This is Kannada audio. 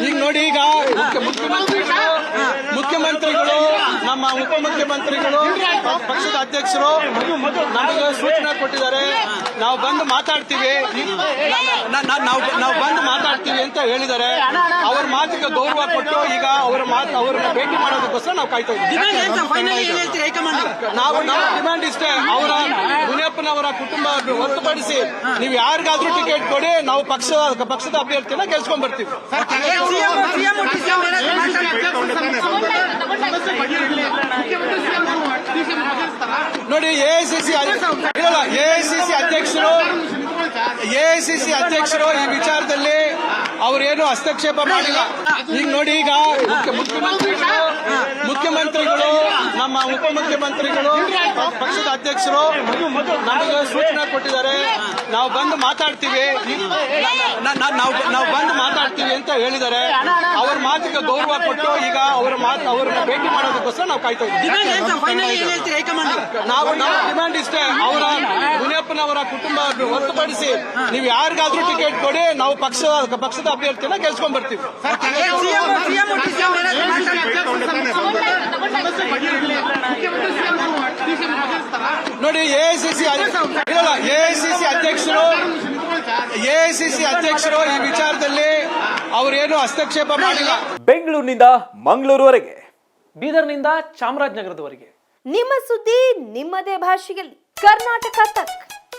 ಈಗ ನೋಡಿ, ಈಗ ಮುಖ್ಯಮಂತ್ರಿಗಳು ನಮ್ಮ ಉಪಮುಖ್ಯಮಂತ್ರಿಗಳು ಪಕ್ಷದ ಅಧ್ಯಕ್ಷರು ನಮಗೆ ಸೂಚನೆ ಕೊಟ್ಟಿದ್ದಾರೆ. ನಾವು ಬಂದು ಮಾತಾಡ್ತೀವಿ ಅಂತ ಹೇಳಿದ್ದಾರೆ. ಅವ್ರ ಮಾತಿಗೆ ಗೌರವ ಕೊಟ್ಟು ಈಗ ಅವ್ರನ್ನ ಭೇಟಿ ಮಾಡೋದಕ್ಕೋಸ್ಕರ ನಾವು ಕಾಯ್ತಾ ಇದ್ದೀವಿ. ನಾವು ಡಿಮ್ಯಾಂಡ್ ಇಷ್ಟೇ, ಮುನಿಯಪ್ಪನವರ ಕುಟುಂಬ ಹೊರತುಪಡಿಸಿ ನೀವು ಯಾರಿಗಾದ್ರೂ ಟಿಕೆಟ್ ಕೊಡಿ, ನಾವು ಪಕ್ಷದ ಅಭ್ಯರ್ಥಿನ ಗೆಲ್ಸ್ಕೊಂಡ್ ಬರ್ತೀವಿ. ನೋಡಿ, ಎಐಸಿಸಿ ಅಧ್ಯಕ್ಷರು ಈ ವಿಚಾರದಲ್ಲಿ ಅವರೇನು ಹಸ್ತಕ್ಷೇಪ ಮಾಡಿಲ್ಲ. ಈಗ ನೋಡಿ, ಈಗ ಮುಖ್ಯಮಂತ್ರಿಗಳು ನಮ್ಮ ಉಪಮುಖ್ಯಮಂತ್ರಿಗಳು ಪಕ್ಷದ ಅಧ್ಯಕ್ಷರು ನಮಗೆ ಸೂಚನೆ ಕೊಟ್ಟಿದ್ದಾರೆ. ನಾವು ಬಂದು ಮಾತಾಡ್ತೀವಿ ಅಂತ ಹೇಳಿದ್ದಾರೆ. ಅವ್ರ ಮಾತಿಗೆ ಗೌರವ ಕೊಟ್ಟು ಈಗ ಅವ್ರನ್ನ ಭೇಟಿ ಮಾಡೋದಕ್ಕೋಸ್ಕರ ನಾವು ಕಾಯ್ತಾ ಇದ್ದೀವಿ. ನಾವು ಡಿಮ್ಯಾಂಡ್ ಇಷ್ಟೇ, ಮುನಿಯಪ್ಪನವರ ಕುಟುಂಬ ಹೊರತುಪಡಿಸಿ ನೀವು ಯಾರಿಗಾದ್ರೂ ಟಿಕೆಟ್ ಕೊಡಿ, ನಾವು ಪಕ್ಷದ ಅಭ್ಯರ್ಥಿನ ಗೆಲ್ಸ್ಕೊಂಡ್ ಬರ್ತೀವಿ. ನೋಡಿ, ಎಐಸಿಸಿ ಅಧ್ಯಕ್ಷರು ಈ ವಿಚಾರದಲ್ಲಿ ಅವರೇನು ಹಸ್ತಕ್ಷೇಪ ಮಾಡಿಲ್ಲ. ಬೆಂಗಳೂರಿನಿಂದ ಮಂಗಳೂರುವರೆಗೆ, ಬೀದರ್ನಿಂದ ಚಾಮರಾಜನಗರದವರೆಗೆ ನಿಮ್ಮ ಸುದ್ದಿ ನಿಮ್ಮದೇ ಭಾಷೆಯಲ್ಲಿ. ಕರ್ನಾಟಕ ತಕ್.